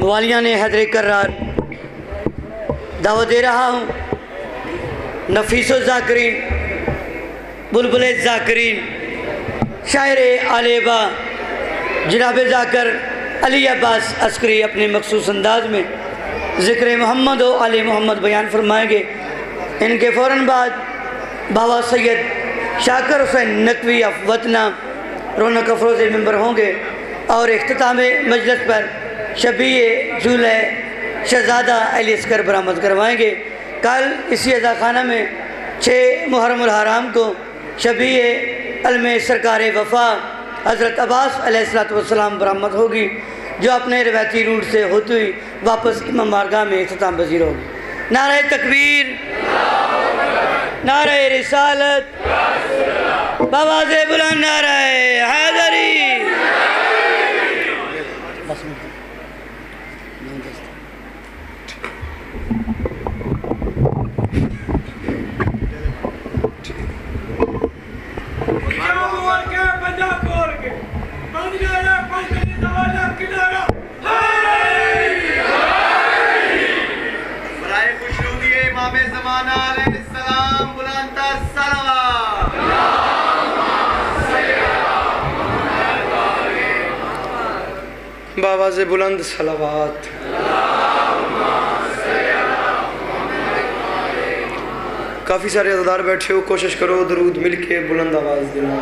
والیاں نے حیدر کرار دعوت دے رہا ہوں نفیس الذاکرین بلبل الذاکرین شاعر آلیبا جناب ذاکر علی عباس عسکری اپنے مخصوص انداز میں ذکر محمد و آل محمد بیان فرمائیں گے۔ ان کے فوراً بعد بابا سید شاکر حسین نقوی آف وطنہ رونق افروز ممبر ہوں گے اور اختتام مجلس پر شبیہ جولے شہزادہ علی عسکر برآمد کروائیں گے۔ کل اسی عزا خانہ میں 6 محرم الحرام کو شبیہ علم سرکار وفا حضرت عباس علیہ السلام برآمد ہوگی، جو اپنے روایتی روٹ سے ہوتی ہوئی واپس امام بارگاہ میں اختتام پذیر ہوگی۔ نعرہ تکبیر، نعرہ رسالت، بآواز بلند نعرہ حیدری۔ بآواز بلند صلوات۔ کافی سارے عزادار بیٹھے ہو، کوشش کرو درود مل کے بلند آواز دینا۔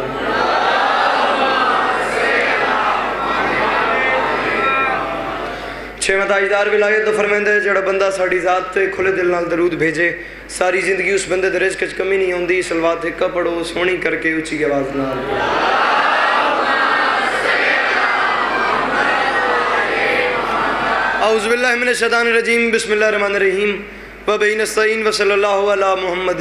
چھویں تاجدار ولایت تو فرمیندے جڑا بندہ ساڑی ذات تے کھلے دل نال درود بھیجے ساری زندگی اس بندے دے رزق وچ کمی نہیں ہوندی۔ صلوات ایک پڑھو سونی کر کے اچھی آواز نال۔ اعوذ باللہ من الشیطان الرجیم، بسم اللہ الرحمن الرحیم، وبہ نستعین وصلی اللہ علی محمد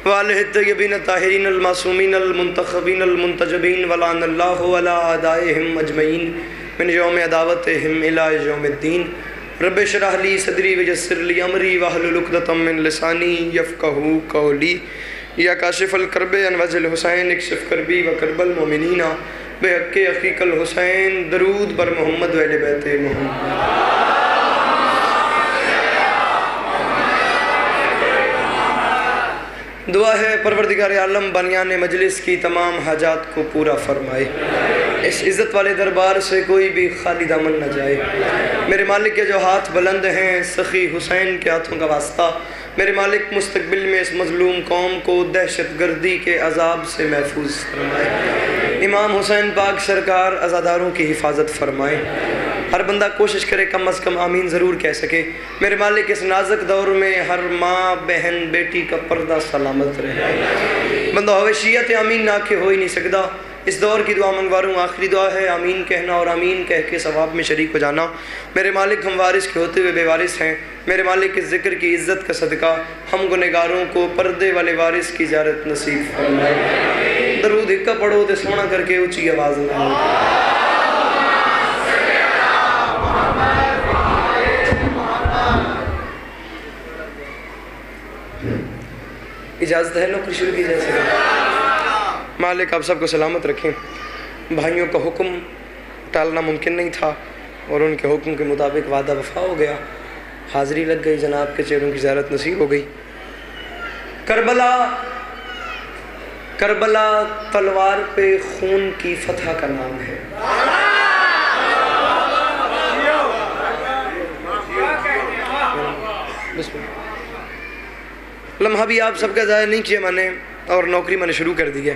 وآلہ الطیبین الطاہرین المعصومین المنتخبین المنتجبین ولعن اللہ علی اعدائہم اجمعین من یوم عداوتہم الی یوم الدین۔ رب اشرح لی صدری ویسر لی امری واحلل عقدۃ من لسانی یفقہوا قولی۔ یا کاشف الکرب عن وجہ الحسین اکشف کربی وکرب المؤمنین بحق اخیک الحسین۔ درود بر محمد و اہل بیت محمد۔ دعا ہے پروردگار عالم بنیان مجلس کی تمام حاجات کو پورا فرمائے، اس عزت والے دربار سے کوئی بھی خالی دامن نہ جائے۔ میرے مالک کے جو ہاتھ بلند ہیں سخی حسین کے ہاتھوں کا واسطہ، میرے مالک مستقبل میں اس مظلوم قوم کو دہشت گردی کے عذاب سے محفوظ فرمائے۔ امام حسین پاک سرکار عزاداروں کی حفاظت فرمائے۔ ہر بندہ کوشش کرے کم از کم آمین ضرور کہہ سکے۔ میرے مالک اس نازک دور میں ہر ماں بہن بیٹی کا پردہ سلامت رہے۔ بندہ ہوشیت آمین نہ کہ ہو ہی نہیں سکتا۔ اس دور کی دعا منگواروں آخری دعا ہے آمین کہنا اور آمین کہہ کے ثواب میں شریک ہو جانا۔ میرے مالک ہم وارث کے ہوتے ہوئے بے وارث ہیں، میرے مالک اس ذکر کی عزت کا صدقہ ہم گنہگاروں کو پردے والے وارث کی زیارت نصیب فرمائے۔ درود اکا پڑھو تے سونا کر کے اونچی آواز میں۔ اجازت ہے نوکری شروع کی جائے سکے۔ مالک آپ سب کو سلامت رکھیں۔ بھائیوں کا حکم ٹالنا ممکن نہیں تھا اور ان کے حکم کے مطابق وعدہ وفا ہو گیا، حاضری لگ گئی، جناب کے چہروں کی زیارت نصیب ہو گئی۔ کربلا تلوار پہ خون کی فتح کا نام ہے۔ لمحہ بھی آپ سب کا ضائع نہیں کیا میں نے اور نوکری میں نے شروع کر دی ہے۔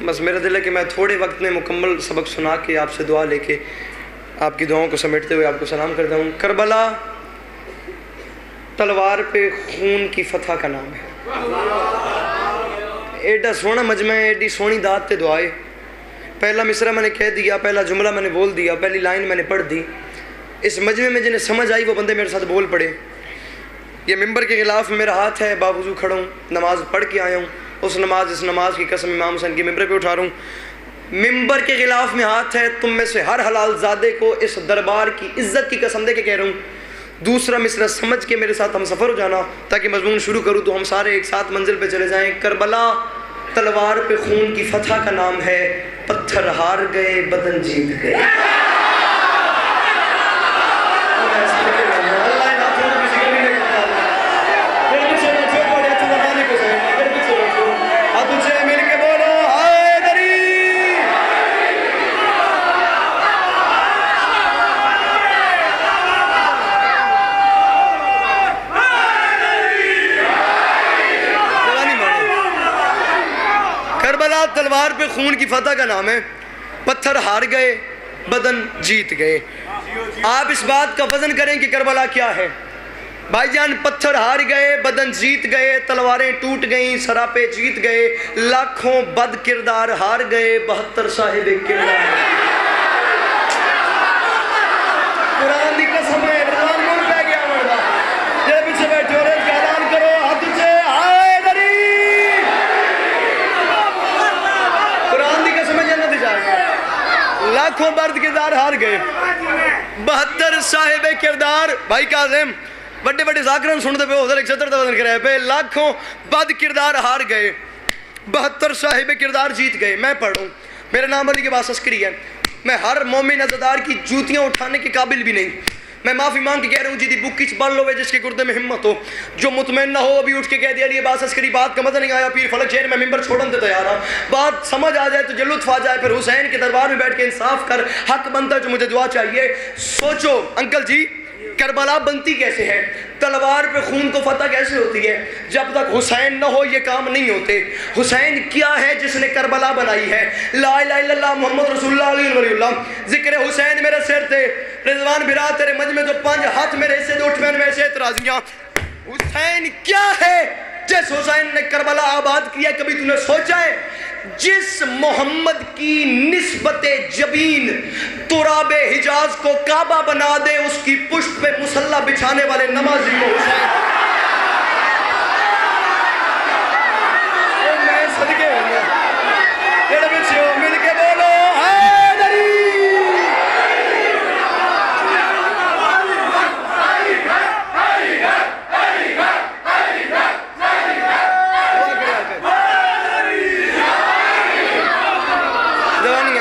بس میرا دل ہے کہ میں تھوڑے وقت میں مکمل سبق سنا کے آپ سے دعا لے کے آپ کی دعاؤں کو سمیٹتے ہوئے آپ کو سلام کرتا ہوں۔ کربلا تلوار پہ خون کی فتح کا نام ہے۔ ایڈا سونا مجمع ہے، ایڈی سونی داد تے دعائے۔ پہلا مصرع میں نے کہہ دیا، پہلا جملہ میں نے بول دیا، پہلی لائن میں نے پڑھ دی۔ اس مجمع میں جنہیں سمجھ آئی وہ بندے میرے ساتھ بول پڑے۔ یہ ممبر کے خلاف میرا ہاتھ ہے، باوضو کھڑا ہوں، نماز پڑھ کے آیا ہوں، اس نماز کی قسم امام حسین کی ممبر پہ اٹھا رہا ہوں۔ ممبر کے خلاف میں ہاتھ ہے، تم میں سے ہر حلال زادے کو اس دربار کی عزت کی قسم دے کے کہہ رہا ہوں۔ دوسرا مصرع سمجھ کے میرے ساتھ ہم سفر ہو جانا تاکہ مضمون شروع کروں تو ہم سارے ایک ساتھ منزل پہ چلے جائیں۔ کربلا تلوار پہ خون کی فتح کا نام ہے، پتھر ہار گئے بدن جیت گئے۔ کربلا تلوار پہ خون کی فتح کا نام ہے. پتھر ہار گئے بدن جیت گئے. آپ اس بات کا وزن کریں کہ کربلا کیا ہے. بھائی جان پتھر ہار گئے بدن جیت گئے تلواریں ٹوٹ گئیں سراپے جیت گئے لاکھوں بد کردار ہار گئے 72 صاحب کردار. قرآن دی قسم ہے رضوان مول پہ گیا مردا جے پیچھے بیٹھے ہو رہے کا اعلان کرو ہاتھ اٹھے ہائے دری. قرآن دی قسم ہے جنت جا گئے لاکھوں بد کردار ہار گئے 72 صاحب کردار. بھائی کاظم بڑے بڑے ذاکران سنتے پہ ادھر 170 وزن کرے پہ لاکھوں بد کردار ہار گئے 72 صاحب کردار جیت گئے. میں پڑھوں میرا نام علی کے باس عسکری ہے. میں ہر مومن عزادار کی جوتیاں اٹھانے کے قابل بھی نہیں. میں معافی مانگ کے کہہ رہا ہوں جی دی بک کچھ پڑھ لو جس کے گردے میں ہمت ہو. جو مطمئن نہ ہو ابھی اٹھ کے کہہ دیا علی باس عسکری بات کا مزہ نہیں آیا پیر فلک شہر میں ممبر چھوڑن دے تیار ہوں. بات سمجھ آ جائے تو جو لطف آ جائے پھر حسین کے دربار میں بیٹھ کے انصاف کر حق بنتا ہے جو مجھے دعا چاہیے. سوچو انکل جی کربلا بنتی کیسے ہے تلوار پہ خون کو فتح کیسے ہوتی ہے. جب تک حسین نہ ہو یہ کام نہیں ہوتے. حسین کیا ہے جس نے کربلا بنائی ہے. لا الہ الا اللہ محمد رسول اللہ علیہ ولی اللہ. ذکر حسین میرے سر تے رضوان بھرا تیرے مجمع جو 5 ہاتھ میرے حصے دے اٹھ میں سے اعتراضیاں. حسین کیا ہے جس حسین نے کربلا آباد کیا. کبھی تم نے سوچا ہے جس محمد کی نسبت جبین تراب حجاز کو کعبہ بنا دے اس کی پشت پہ مصلی بچھانے والے نمازی کو حسین. میں صدقے ہوں گا جڑے بچے ہو مل کے بولو حیدری.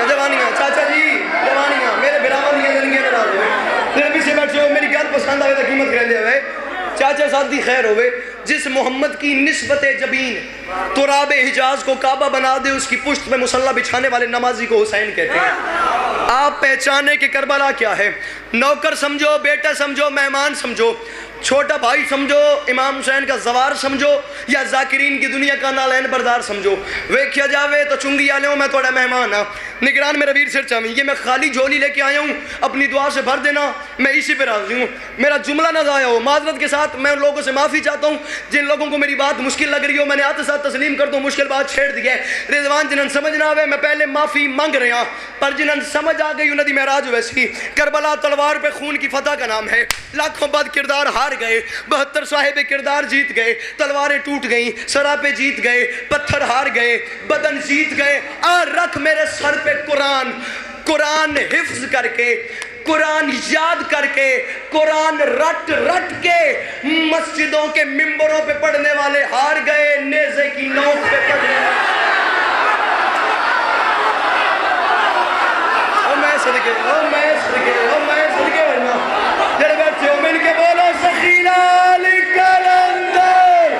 جوانیاں چاچا جی جوانیاں میرے براون دیا زندگی میں ناراض ہوئے میرے پیچھے بیٹھے ہو میری گل پسند آئے تو قیمت کریں دے ہوئے. چاچا ساتھی خیر ہوئے. جس محمد کی نسبت جبین تراب حجاز کو کعبہ بنا دے اس کی پشت میں مصلی بچھانے والے نمازی کو حسین کہتے ہیں. آپ پہچانے کہ کربلا کیا ہے. نوکر سمجھو بیٹا سمجھو مہمان سمجھو چھوٹا بھائی سمجھو امام حسین کا زوار سمجھو یا ذاکرین کی دنیا کا نالین بردار سمجھو. ویکھیا جاوے تو چنگی آلے ہوں میں توڑا مہمان ہاں نگران میرا ویر سر چاہمیں. یہ میں خالی جھولی لے کے آیا ہوں اپنی دعا سے بھر دینا میں اسی پہ راضی ہوں. میرا جملہ نہ ضائع ہو. معذرت کے ساتھ میں ان لوگوں سے معافی چاہتا ہوں جن لوگوں کو میری بات مشکل لگ رہی ہو. میں نے آتے ساتھ تسلیم کر دوں مشکل بات چھیڑ دی ہے. رضوان جنہاں سمجھ نہ آوے میں پہلے معافی مانگ رہے ہاں پر جنہاں سمجھ آ گئی انہوں دی معراج ویسی. کربلا تلوار پہ خون کی فتح کا نام ہے. لاکھوں بد کردار ہار گئے 72 صاحب کردار جیت گئے. تلواریں ٹوٹ گئیں سراپے جیت گئے پتھر ہار گئے بدن جیت گئے. رکھ میرے سر پہ قرآن. قرآن حفظ کر کے قرآن یاد کر کے قرآن رٹ رٹ کے مسجدوں کے ممبروں پہ پڑھنے والے ہار گئے نیزے کی نوک پہ پڑھنے والے. میں صدقے ورنہ جڑے بیٹھے ہو مل کے بولو سخیلہ لکلندر.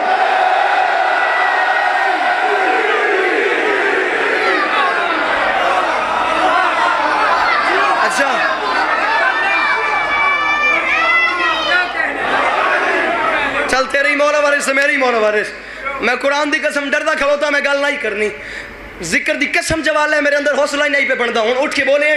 اچھا چل تیری مولا وارث میری مولا وارث. میں قرآن دی قسم ڈردہ کھڑوتا میں گل نہیں کرنی. ذکر دی قسم جوال ہے میرے اندر حوصلہ ہی نہیں پہ بنتا. ہوں اٹھ کے بولے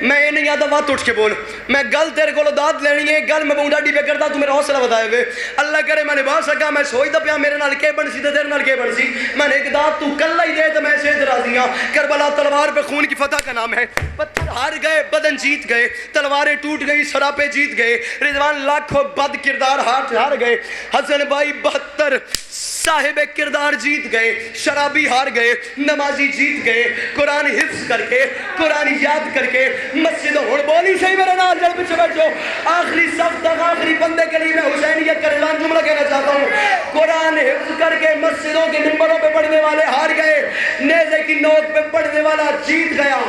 میں یہ نہیں آتا وقت اٹھ کے بول. میں گل تیرے کو داد لینی ہے گل میں بونڈا ڈی پہ کرتا تو میرا حوصلہ بتائے ہوئے. اللہ کرے میں نے بات سکا میں سوچتا پیا میرے نال کے بن سی تے تیرے نال کے بن سی. میں نے ایک داد تو کل ہی دے تو میں سے راضی ہاں. کربلا تلوار پہ خون کی فتح کا نام ہے. پتھر ہار گئے بدن جیت گئے تلواریں ٹوٹ گئی سراپے جیت گئے. رضوان لاکھوں بد کردار ہار گئے. حسن بھائی 72 صاحب کردار جیت گئے. شرابی ہار گئے نمازی جیت گئے. قرآن حفظ کر کے قرآن یاد کر کے مسجد ہوں بولی صحیح میرے نال جل پچھے بیٹھو. آخری صف تک آخری بندے کے لیے میں حسینیت کا اعلان جملہ کہنا چاہتا ہوں. قرآن حفظ کر کے مسجدوں کے ممبروں پہ پڑھنے والے ہار گئے. نیزے کی نوک پہ پڑھنے والا جیت گیا.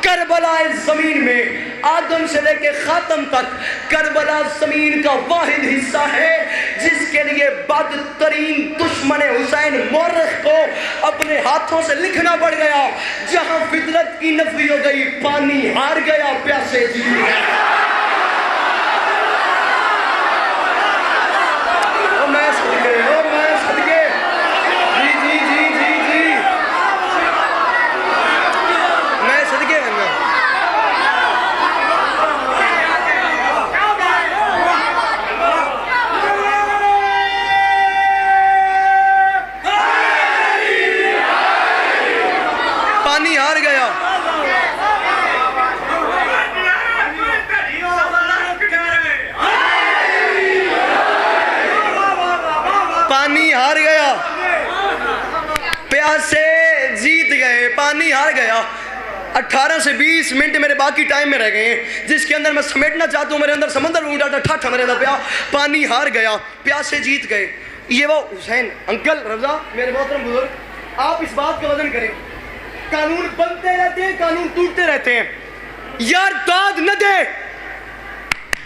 کربلا اس زمین میں آدم سے لے کے خاتم تک کربلا زمین کا واحد حصہ ہے جس کے لیے بدترین دشمن حسین مورخ کو اپنے ہاتھوں سے لکھنا پڑ گیا. جہاں فطرت کی نفی ہو گئی پانی ہار گیا پیاسے جیت گئے. میں صدقے جی جی جی جی جی پیاسے جیت گئے، پانی ہار گیا۔ 18 سے 20 منٹ میرے باقی ٹائم میں رہ گئے ہیں، جس کے اندر میں سمیٹنا چاہتا ہوں، میرے اندر سمندر اونٹا تھا، ٹھاٹھا میرے اندر پیا، پانی ہار گیا، پیاسے جیت گئے۔ یہ وہ حسین انکل رضا میرے محترم بزرگ، آپ اس بات کا وزن کریں، قانون بنتے رہتے ہیں، قانون ٹوٹتے رہتے ہیں، یار داد نہ دے،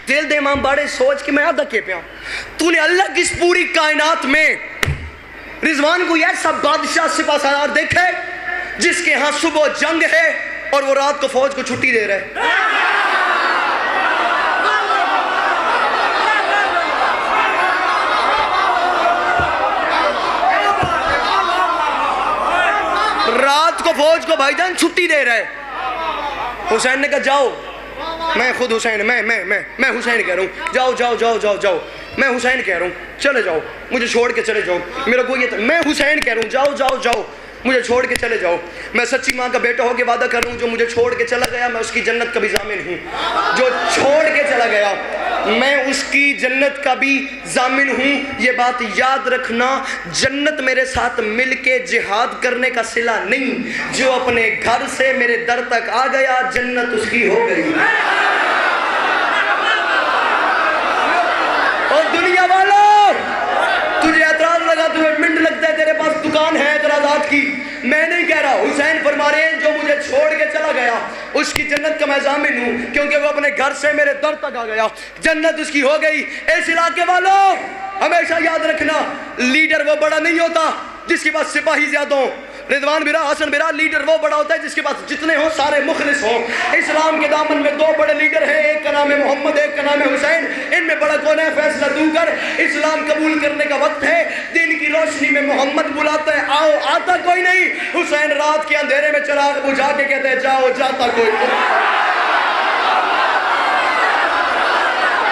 دل دے امام باڑے سوچ کے میں آدھا کے پیا، تو نے اللہ کی اس پوری کائنات میں رضوان کو ایسا بادشاہ سپہ سالار دیکھے جس کے ہاں صبح جنگ ہے اور وہ رات کو فوج کو چھٹی دے رہے؟ رات کو فوج کو بھائی جان چھٹی دے رہے۔ حسین نے کہا جاؤ، میں خود حسین، میں حسین کہہ رہا ہوں، جاؤ جاؤ جاؤ جاؤ جاؤ، میں حسین کہہ رہا ہوں، چلے جاؤ، مجھے چھوڑ کے چلے جاؤ، میرا کوئی میں حسین کہہ رہا ہوں، جاؤ جاؤ جاؤ، مجھے چھوڑ کے چلے جاؤ، میں سچی ماں کا بیٹا ہو کے وعدہ کر رہا ہوں، جو مجھے چھوڑ کے چلا گیا میں اس کی جنت کا بھی ضامن ہوں، جو چھوڑ کے چلا گیا میں اس کی جنت کا بھی ضامن ہوں۔ یہ بات یاد رکھنا، جنت میرے ساتھ مل کے جہاد کرنے کا صلہ نہیں، جو اپنے گھر سے میرے در تک آ گیا جنت اس کی ہو گئی۔ اور دنیا والوں، تجھے اعتراض لگا، تمہیں منٹ لگتا ہے، تیرے پاس دکان ہے اعتراضات کی، میں نہیں کہہ رہا، حسین فرما رہے ہیں جو مجھے چھوڑ کے چلا گیا اس کی جنت کا میں ضامن ہوں، کیونکہ وہ اپنے گھر سے میرے در تک آ گیا، جنت اس کی ہو گئی۔ اس علاقے والوں ہمیشہ یاد رکھنا، لیڈر وہ بڑا نہیں ہوتا جس کے پاس سپاہی زیادہ ہوں، رضوان برا، حسن برا، لیڈر وہ بڑا ہوتا ہے جس کے پاس جتنے ہوں سارے مخلص ہوں۔ اسلام کے دامن میں 2 بڑے لیڈر ہیں، ایک کا نام ہے محمد، ایک کا نام ہے حسین، ان میں بڑا کون ہے؟ فیصلہ تو کر، اسلام قبول کرنے کا وقت ہے، دین کی روشنی میں محمد بلاتا ہے آؤ، آتا کوئی نہیں، حسین رات کے اندھیرے میں چراغ بجھا کے کہتے ہیں جاؤ، جاتا کوئی نہیں۔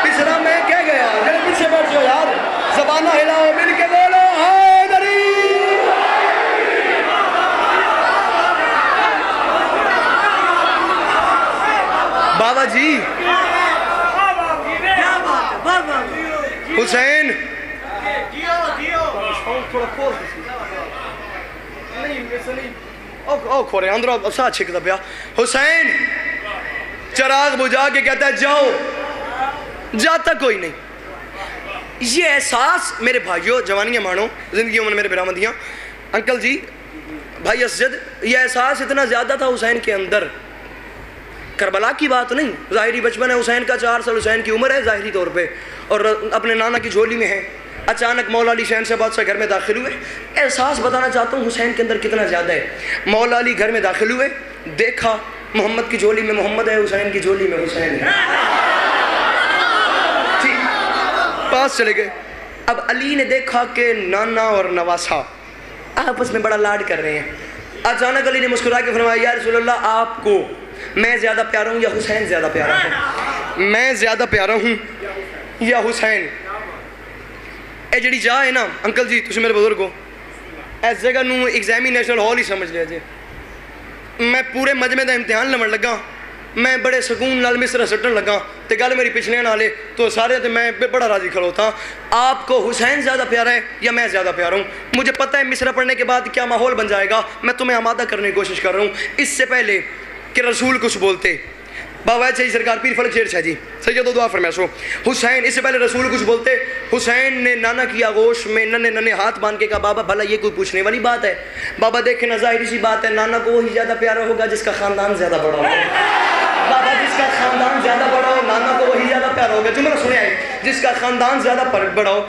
اسلام میں کہہ گیا، میرے پیچھے بیٹھ جاؤ یار، زبانہ ہلاؤ، مل کے بولو حیدری۔ بابا جی حسین کھورے اندر ساتھ چھکتا پیا، حسین چراغ بجھا کے کہتا ہے جاؤ، جاتا کوئی نہیں۔ یہ احساس میرے بھائیوں، جوانیاں مانو، زندگیوں میں میرے برآمدیاں، انکل جی، بھائی اسجد، یہ احساس اتنا زیادہ تھا حسین کے اندر، کربلا کی بات نہیں، ظاہری بچپن ہے حسین کا، 4 سال حسین کی عمر ہے ظاہری طور پہ، اور اپنے نانا کی جھولی میں ہے، اچانک مولا علی شہن سے بادشاہ گھر میں داخل ہوئے۔ احساس بتانا چاہتا ہوں حسین کے اندر کتنا زیادہ ہے۔ مولا علی گھر میں داخل ہوئے، دیکھا محمد کی جھولی میں محمد ہے، حسین کی جھولی میں حسین ہے، پاس چلے گئے۔ اب علی نے دیکھا کہ نانا اور نواسا آپس میں بڑا لاڈ کر رہے ہیں، اچانک علی نے مسکرا کے فرمایا یا رسول اللہ، آپ کو میں زیادہ پیارا ہوں یا حسین زیادہ پیارا ہوں؟ میں زیادہ پیارا ہوں یا حسین؟ اے جڑی جا ہے نا انکل جی، تسی میرے بزرگ ہو، اس جگہ نو ایگزامینیشن ہال ہی سمجھ لیا جی۔ میں پورے مجمع دا امتحان لمن لگا، میں بڑے سکون نال مصرع سٹن لگا، تے گل میری پچھلے نالے تو سارے تے میں بڑا راضی کھڑو تھا۔ آپ کو حسین زیادہ پیارا ہے یا میں زیادہ پیارا ہوں؟ مجھے پتہ ہے مصرع پڑھنے کے بعد کیا ماحول بن جائے گا، میں تمہیں آمادہ کرنے کی کوشش کر رہا ہوں۔ اس سے پہلے کہ رسول کچھ بولتے، بابا چاہیے سرکار پیر فلک شیر شاہ جی سید و دعا فرمائے سو حسین، اس سے پہلے رسول کچھ بولتے، حسین نے نانا کی آغوش میں ننے ننے ہاتھ باندھ کے کہا بابا بھلا یہ کوئی پوچھنے والی بات ہے؟ بابا دیکھیں نا، ظاہری سی بات ہے، نانا کو وہی زیادہ پیارا ہوگا جس کا خاندان زیادہ بڑا ہوگا۔ بابا جس کا خاندان زیادہ بڑا ہو نانا کو وہی زیادہ پیارا ہوگا، جملہ سنے آئے، جس کا خاندان زیادہ بڑا ہو۔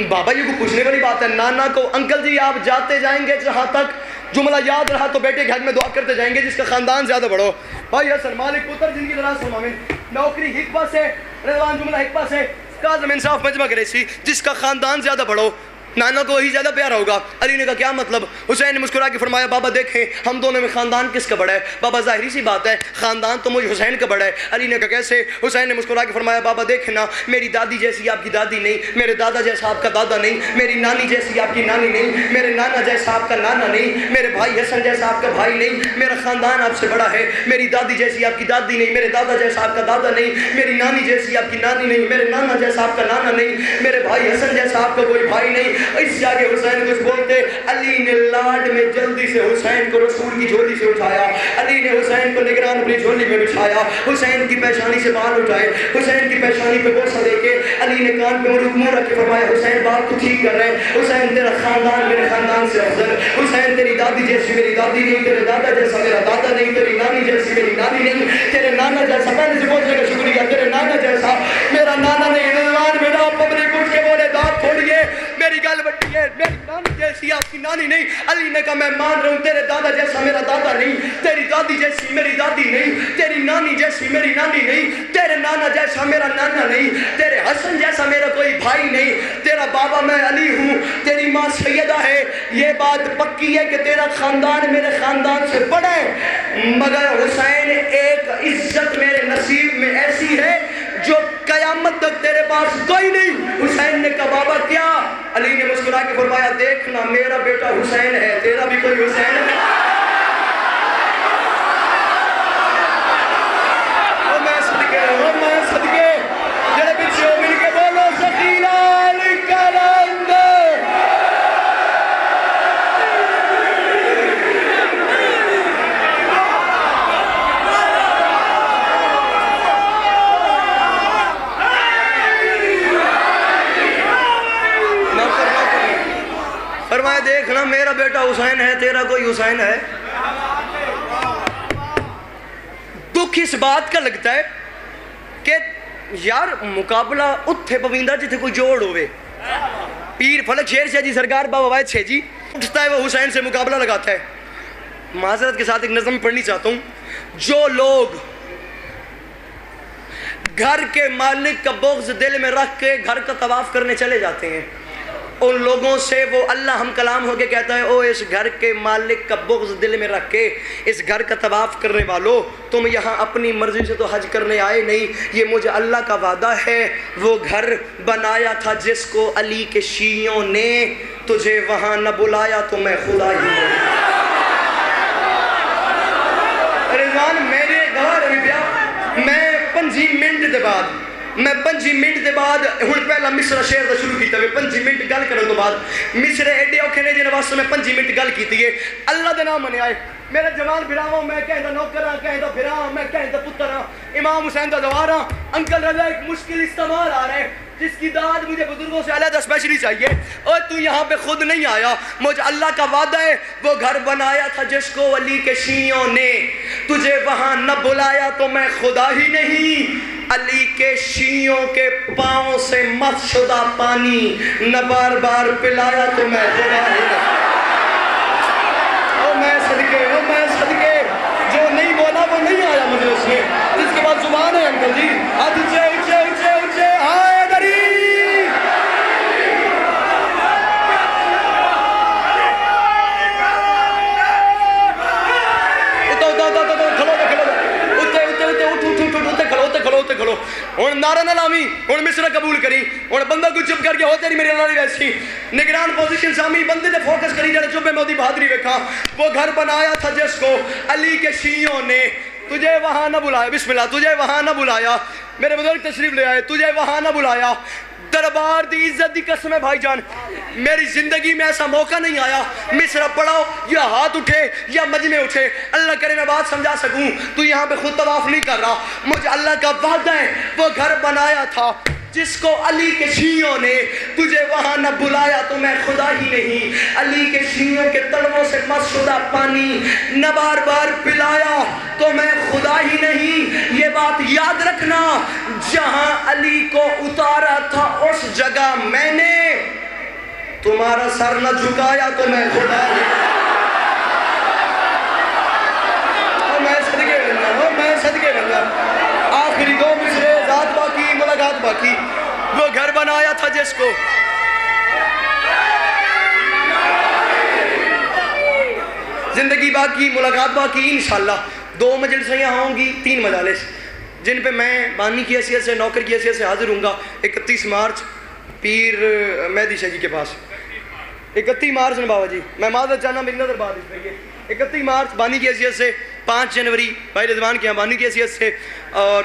بابا یہ کوئی پوچھنے والی بات ہے؟ نانا کو انکل جی آپ جاتے جائیں گے جہاں تک جملہ یاد رہا تو بیٹے کے حق میں دعا کرتے جائیں گے جس کا خاندان زیادہ بڑا ہو۔ بھائی حسن مالک پتر جن کی دراز فرماویں، نوکری حکبہ سے، رضوان جملہ حکبہ سے، کاظم انصاف مجمع کرے سی، جس کا خاندان زیادہ بڑا ہو نانا کو وہی زیادہ پیارا ہوگا۔ علی نے کہا کیا مطلب؟ حسین نے مسکرا کے فرمایا بابا دیکھیں ہم دونوں میں خاندان کس کا بڑا ہے؟ بابا ظاہری سی بات ہے خاندان تو مجھے حسین کا بڑا ہے۔ علی نے کہا کیسے؟ حسین نے مسکرا کے فرمایا بابا دیکھیں نا، میری دادی جیسی آپ کی دادی نہیں، میرے دادا جیسا آپ کا دادا نہیں، میری نانی جیسی آپ کی نانی نہیں، میرے نانا جیسا آپ کا نانا نہیں، میرے بھائی حسن جیسا آپ کا بھائی نہیں، میرا خاندان آپ سے بڑا ہے۔ میری دادی جیسی آپ کی دادی نہیں، میرے دادا جیسا آپ کا دادا نہیں، میری نانی جیسی آپ کی نانی نہیں، میرے نانا جیسا آپ کا نانا نہیں، میرے بھائی حسن جیسا آپ کا کوئی بھائی نہیں۔ اس جگہ حسین کچھ بولتے، علی نے لاڈ میں جلدی سے حسین کو رسول کی جھولی سے اٹھایا، علی نے حسین کو نگران اپنی جھولی میں بچھایا، حسین کی پیشانی سے بال اٹھائے، حسین کی پیشانی پہ بوسہ دے کے علی نے کان پہ منہ رکھ کے فرمایا حسین بات تو ٹھیک کر رہے ہیں، حسین تیرا خاندان میرے خاندان سے افضل، حسین تیری دادی جیسی میری دادی نہیں، تیرے دادا جیسا میرا دادا نہیں، تیری نانی جیسی میری نانی نہیں، تیرے نانا جیسا، میں نے سے پوچھنے کا شکریہ، تیرے نانا جیسا میرا نانا نہیں، رضوان بیٹا پبلک اٹھ کے بولے داد تھوڑیے، میری گل بٹی ہے، میری نانی جیسی آپ کی نانی نہیں۔ علی نے کہا میں مان رہا ہوں تیرے دادا جیسا میرا دادا نہیں، تیری دادی جیسی میری دادی نہیں، تیری نانی جیسی میری نانی نہیں، تیرے نانا جیسا میرا نانا نہیں، تیرے حسن جیسا میرا کوئی بھائی نہیں، تیرا بابا میں علی ہوں، تیری ماں سیدہ ہے، یہ بات پکی ہے کہ تیرا خاندان میرے خاندان سے بڑا ہے، مگر حسین ایک عزت میرے نصیب میں ایسی ہے جو قیامت تک تیرے پاس کوئی نہیں۔ حسین نے کہا بابا کیا؟ علی نے مسکرا کے فرمایا دیکھنا میرا بیٹا حسین ہے، تیرا بھی کوئی حسین ہے۔ او میں صدقے جڑے پیچھے مل کے بولو سکینہ کلند۔ فرمایا دیکھنا میرا بیٹا حسین ہے، تیرا کوئی حسین ہے۔ دکھ اس بات کا لگتا ہے کہ یار مقابلہ اتھے پویندہ جتھے کوئی جوڑ ہوئے، پیر فلک شیر شاہ جی سرکار بابا وائد شاہ جی اٹھتا ہے وہ حسین سے مقابلہ لگاتا ہے۔ معذرت کے ساتھ ایک نظم پڑھنی چاہتا ہوں، جو لوگ گھر کے مالک کا بغض دل میں رکھ کے گھر کا طواف کرنے چلے جاتے ہیں، ان لوگوں سے وہ اللہ ہم کلام ہو کے کہتا ہے او اس گھر کے مالک کا بغض دل میں رکھ کے اس گھر کا طواف کرنے والو، تم یہاں اپنی مرضی سے تو حج کرنے آئے نہیں، یہ مجھے اللہ کا وعدہ ہے، وہ گھر بنایا تھا جس کو علی کے شیعوں نے، تجھے وہاں نہ بلایا تو میں خدا ہی ہوں۔ رضوان میرے گھر میں 5 منٹ دے بعد ہن پہلا مصرع شعر دا شروع کیتا ہے، 5 منٹ گل کرن تو بعد مصرع ایڈے اوکھے نے جن واسطے میں 5 منٹ گل کیتی ہے۔ اللہ دے نام منیا ہے، میرے جوان بھراواں میں کہندا نوکر ہاں، کہندا بھرا میں کہندا پتر ہاں، امام حسین دا دوار ہاں۔ انکل رضا ایک مشکل استعمال آ رہا ہے جس کی داد مجھے بزرگوں سے علیحدہ اسپیشلی چاہیے، اور تو یہاں پہ خود نہیں آیا، مجھے اللہ کا وعدہ ہے وہ گھر بنایا تھا جس کو علی کے شیعوں نے، تجھے وہاں نہ بلایا تو میں خدا ہی نہیں۔ علی کے شیعوں کے پاؤں سے مس شدہ پانی نہ بار بار پلایا تو میں خدا ہی نہیں۔ او میں صدقے جو نہیں بولا وہ نہیں آیا مجھے اس میں، جس کے بعد زبان ہے انکل جی، ہاتھ اچھے ہائے دری۔ کھلو ہوں نعرہ نہ لامی، ہوں مصرع قبول کری، ہوں بندہ کو چپ کر کے ہو تیری میری اللہ ویسی نگران پوزیشن سامی بندے نے فوکس کری جڑے چپے موتی بہادری ویکھا، وہ گھر بنایا تھا جس کو علی کے شیعوں نے، تجھے وہاں نہ بلایا، بسم اللہ، تجھے وہاں نہ بلایا، میرے بزرگ تشریف لے آئے، تجھے وہاں نہ بلایا، دربار دی عزت دی قسم ہے بھائی جان، میری زندگی میں ایسا موقع نہیں آیا مصرع پڑھاؤ یا ہاتھ اٹھے یا مجمع اٹھے، اللہ کرے میں بات سمجھا سکوں، تو یہاں پہ خود طواف نہیں کر رہا، مجھے اللہ کا وعدہ ہے وہ گھر بنایا تھا جس کو علی کے شیعوں نے، تجھے وہاں نہ بلایا تو میں خدا ہی نہیں، علی کے شیعوں کے تلووں سے مس شدہ پانی نہ بار بار پلایا تو میں خدا ہی نہیں۔ یہ بات یاد رکھنا، جہاں علی کو اتارا تھا اس جگہ میں نے، تمہارا سر نہ جھکایا تو میں خدا ہی میں صدقے بنگا۔ آخری 2 مصرے ذات باقی ملاقات باقی، وہ گھر بنایا تھا جس کو زندگی باقی ملاقات باقی، انشاءاللہ 2 مجلسیں یہاں ہوں گی، 3 مجالس جن پہ میں بانی کی حیثیت سے نوکر کی حیثیت سے حاضر ہوں گا۔ 31 مارچ پیر مہدی شاہ جی کے پاس، 31 مارچ نے بابا جی میں معذرت چاہنا میری نظر بات اس پہ، 31 مارچ بانی کی حیثیت سے، 5 جنوری بھائی رضوان کے یہاں بانی کی حیثیت سے، اور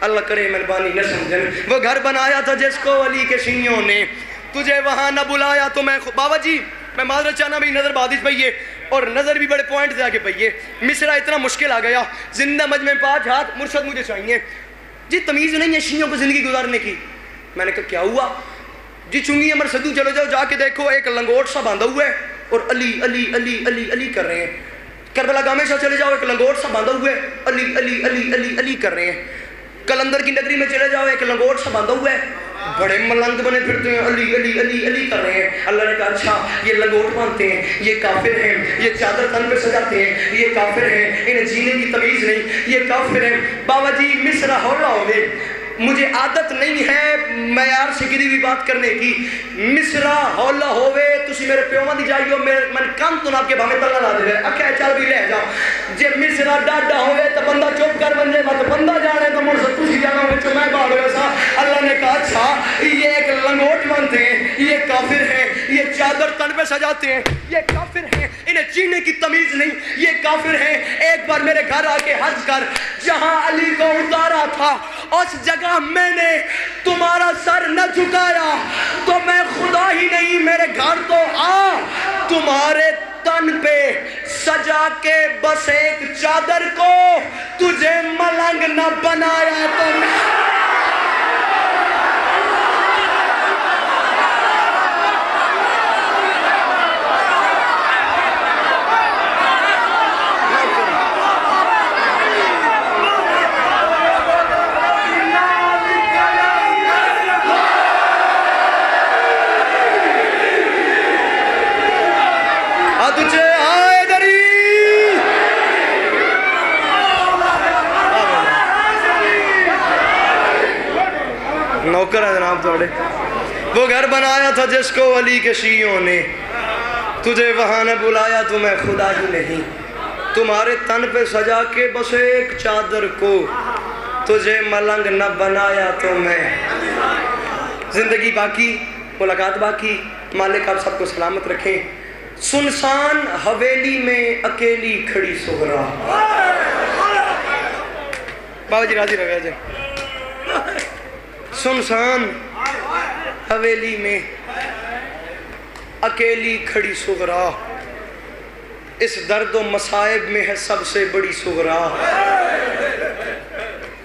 اللہ کرے مہربانی نہ سمجھن وہ گھر بنایا تھا جس کو علی کے شیوں نے تجھے وہاں نہ بلایا تو میں بابا جی میں معذرت چاہنا بھی نظر بادش پئیے اور نظر بھی بڑے پوائنٹ سے آگے پئیے مصرع اتنا مشکل آ گیا زندہ مجمع 5 ہاتھ مرشد مجھے چاہیے جی تمیز نہیں ہے شیوں کو زندگی گزارنے کی میں نے کہا کیا ہوا جی چنگی امر صدو چلو جاؤ جا کے دیکھو ایک لنگوٹ سا باندھا ہوا ہے اور علی علی علی علی علی کر رہے ہیں کربلا گاہ میں چلے جاؤ ایک لنگوٹ سا باندھا ہوا ہے علی علی علی علی علی کر رہے ہیں کلندر کی نگری میں چلے جاؤ ایک لنگوٹ سا باندھا ہوا ہے بڑے ملنگ بنے پھرتے ہیں علی علی علی علی کر رہے ہیں اللہ نے کہا اچھا یہ لنگوٹ باندھتے ہیں یہ کافر ہیں یہ چادر تن پہ سجاتے ہیں یہ کافر ہیں انہیں جینے کی تمیز نہیں یہ کافر ہیں بابا جی مصرع ہولا ہو گئے مجھے عادت نہیں ہے معیار سے گری ہوئی بات کرنے کی مصرع ہولا ہوئے تسی میرے پیوما دی جائیو من کان تو آپ کے بھامے تلنا لا دے رہے اکھے چل بھی لے جاؤ جے مصرع ڈاڈا ہوئے تو بندہ چوپ کر بن جائے تو بندہ جانے تو مڑ سے تسی جانا ہوئے چو میں باہر ہوئے سا اللہ نے کہا اچھا یہ ایک لنگوٹ بنتے ہیں یہ کافر ہیں یہ چادر تن پہ سجاتے ہیں یہ کافر ہیں انہیں جینے کی تمیز نہیں یہ کافر ہیں ایک بار میرے گھر آ کے حج کر جہاں علی کو اتارا تھا اس جگہ میں نے تمہارا سر نہ جھکایا تو میں خدا ہی نہیں میرے گھر تو آ تمہارے تن پہ سجا کے بس ایک چادر کو تجھے ملنگ نہ بنایا تو نوکر ہے جناب توڑے وہ گھر بنایا تھا جس کو علی کے شیعوں نے تجھے وہاں نہ بلایا تو میں خدا ہی نہیں تمہارے تن پہ سجا کے بس ایک چادر کو تجھے ملنگ نہ بنایا تو میں زندگی باقی ملاقات باقی مالک آپ سب کو سلامت رکھیں سنسان حویلی میں اکیلی کھڑی سغرا بابا جی راضی رہے جائے سنسان حویلی میں اکیلی کھڑی سغرا اس درد و مصائب میں ہے سب سے بڑی سغرا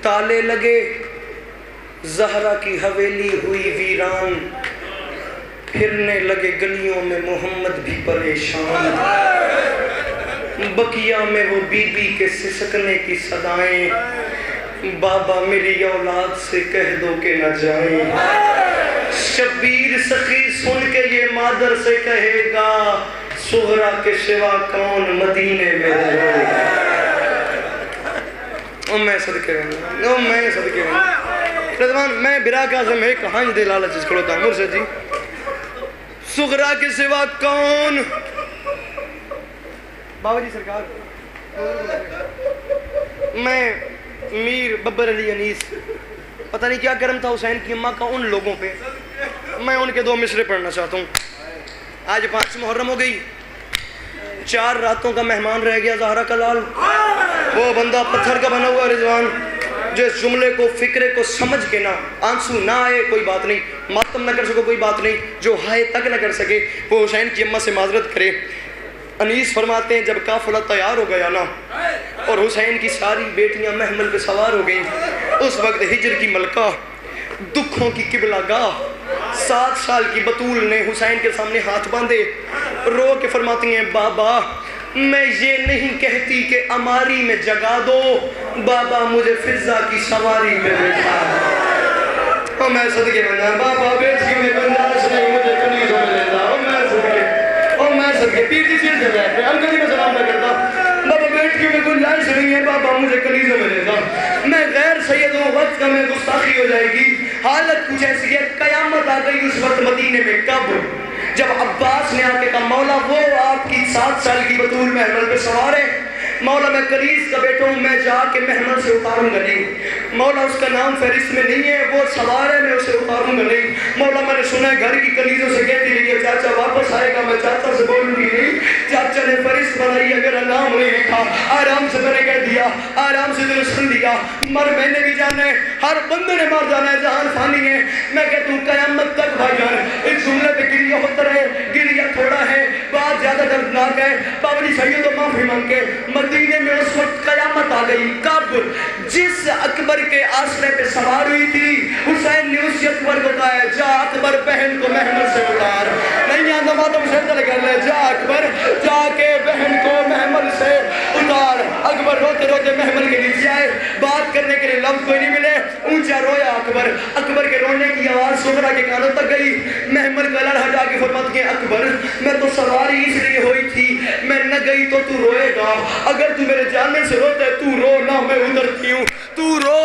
تالے لگے زہرا کی حویلی ہوئی ویران پھرنے لگے گلیوں میں محمد بھی پریشان بقیہ میں وہ بی بی کے سسکنے کی صدائیں بابا میری اولاد سے کہہ دو کہ نہ جائیں شبیر سخی سن کے یہ مادر سے کہے گا سغرا کے سوا کون مدینے میں جائے میں صدقے رضوان میں براک اعظم ہے کہاں دے لالچ اس کھڑوتا ہوں مرشد جی سغرا کے سوا کون بابا جی سرکار میں میر ببر علی انیس پتہ نہیں کیا کرم تھا حسین کی اماں کا ان لوگوں پہ میں ان کے 2 مصرے پڑھنا چاہتا ہوں آج 5 محرم ہو گئی 4 راتوں کا مہمان رہ گیا زہرا کا لال وہ بندہ پتھر کا بنا ہوا رضوان جو اس جملے کو فکرے کو سمجھ کے نہ آنسو نہ آئے کوئی بات نہیں ماتم نہ کر سکو کوئی بات نہیں جو ہائے تک نہ کر سکے وہ حسین کی اماں سے معذرت کرے انیس فرماتے ہیں جب قافلہ تیار ہو گیا نا اور حسین کی ساری بیٹیاں محمل پہ سوار ہو گئیں اس وقت ہجر کی ملکہ دکھوں کی قبلہ گاہ 7 سال کی بطول نے حسین کے سامنے ہاتھ باندھے رو کے فرماتی ہیں بابا میں یہ نہیں کہتی کہ اماری میں جگا دو بابا مجھے فضا کی سواری میں بٹھا دو اور میں صدقے بندہ بابا بیٹھ کے میں گنجائش نہیں مجھے کنیزوں میں لیتا اور میں صدقے پیر جی چیز جب ہے ہم کبھی میں سلام نہ کرتا بابا بیٹھ کے میں گنجائش نہیں ہے بابا مجھے کنیزوں میں لیتا میں غیر سید ہوں وقت کا میں گستاخی ہو جائے گی حالت کچھ ایسی ہے قیامت آ گئی اس وقت مدینے میں کب جب عباس نے آ کے کہا مولا وہ آپ کی 7 سال کی بطول محمل پہ سوار ہے مولا میں کلیس کا بیٹا ہوں، میں جا کے محمل سے اتاروں گا نہیں۔ مولا اس کا نام فہرست میں نہیں ہے، وہ سوار ہے، میں اسے اتاروں گا نہیں۔ مولا میں نے سنا ہے گھر کی کنیزوں سے کہتی رہی ہے چاچا واپس آئے گا، میں چاچا سے بولوں گی نہیں۔ چاچا نے فہرست بنائی ہے، میرا نام نہیں لکھا، آرام سے میں نے کہہ دیا، آرام سے دل سن لیا، مر میں نے بھی جانا ہے، ہر بندے نے مر جانا ہے، جہان فانی ہے۔ میں کہتا ہوں قیامت تک بھائی جان اس جملے پہ گریہ ہوتا رہے، گریہ تھوڑا ہے، بات زیادہ دردناک ہے۔ بابا جی سید و معافی مانگ کے مدینے میں اس وقت قیامت آ گئی، کب؟ جس اکبر کے آسرے پہ سوار ہوئی تھی، حسین نے اسی اکبر کو کہا ہے جا اکبر بہن کو محمل سے اتار۔ نہیں آندہ ماتم سے چلے کر لے، جا اکبر جا کے بہن کو محمل سے اتار۔ اکبر روتے روتے محمل کے نیچے آئے، بات کرنے کے لیے لفظ کوئی نہیں ملے، اونچا رویا اکبر۔ اکبر کے رونے کی آواز سغرا کے کانوں تک گئی۔ محمل کا لڑ ہٹا کے فرماتی ہے اکبر میں تو سواری اس لیے ہوئی تھی، میں نہ گئی تو تو روئے گا، اگر تو میرے جانے سے روتا ہے تو رو نہ، میں ادھرتی ہوں، تو رو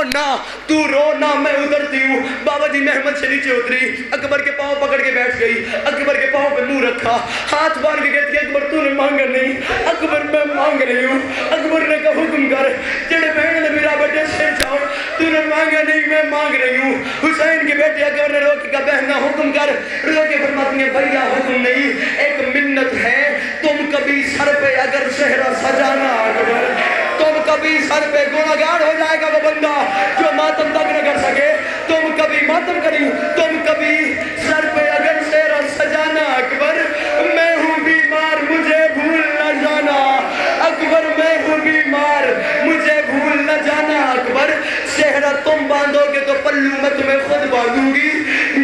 نہ میں ادھرتی ہوں۔ بابا جی محمد سے نیچے اتری، اکبر کے پاؤں پکڑ کے بیٹھ گئی، اکبر کے پاؤں پہ منہ رکھا، ہاتھ باندھ کے کہتی ہے اکبر تو نے مانگا نہیں۔ اکبر میں مانگ رہی ہوں۔ اکبر نے کہا حکم کر، جڑے بہن نے میرا بیٹے سے جاؤ، تو نے مانگا نہیں، میں مانگ رہی ہوں۔ حسین کے بیٹے اکبر نے رو کے کہا بہنا حکم کر، رو کے فرماتی ہیں بھیا حکم نہیں، ایک منت ہے، تم کبھی سر پہ اگر صحرا سجانا اکبر، تم کبھی سر پہ گناہگار ہو جائے گا وہ بندہ جو ماتم تک نہ کر سکے، تم کبھی ماتم کری، تم کبھی سر پہ اگر صحرا سجانا اکبر، میں ہوں بیمار مجھے بھول نہ جانا اکبر، میں ہوں بیمار مجھے بھول نہ جانا اکبر، صحرا تم باندھو گے تو پلو میں تمہیں خود باندھوں گی،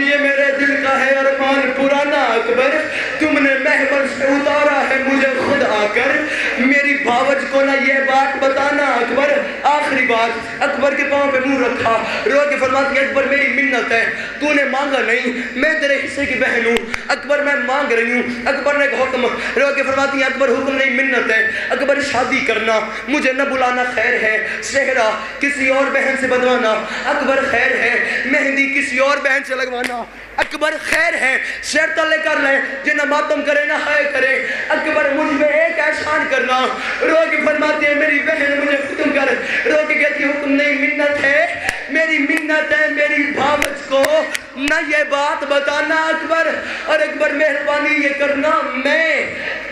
یہ میرے دل کا ہے ارمان پرانا اکبر، تم نے محمل سے اتارا ہے مجھے خود آ کر، میری بھاوج کو نہ یہ بات بتانا اکبر۔ آخری بات، اکبر کے پاؤں پہ منہ رکھا، رو کے فرماتی ہے اکبر میری منت ہے، تو نے مانگا نہیں، میں تیرے حصے کی بہن ہوں اکبر، میں مانگ رہی ہوں۔ اکبر نے ایک حکم، رو کے فرماتی ہے اکبر حکم نہیں منت ہے، اکبر شادی کرنا، مجھے نہ بلانا خیر ہے، صحرا کسی اور بہن سے بدوانا اکبر خیر ہے، مہندی کسی اور بہن سے لگوانا اکبر خیر ہے، سر تلے کر لیں، جنہ ماتم کرے نہ ہائے کرے، اکبر مجھ میں ایک احسان کرنا۔ رو کے فرماتی ہے میری بہن مجھے حکم کر، رو کے کہتی حکم نہیں منت ہے، میری منت ہے میری بھاوج کو نہ یہ بات بتانا اکبر، اور اکبر مہربانی یہ کرنا میں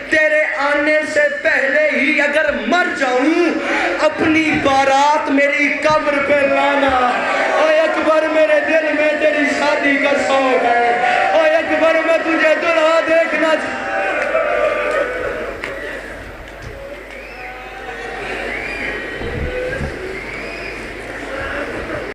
تیرے آنے سے پہلے ہی اگر مر جاؤں اپنی بارات میری قبر پہ لانا، اے اکبر میرے دل میں تیری شادی کا شوق ہے، اے اکبر میں تجھے دلہا دیکھنا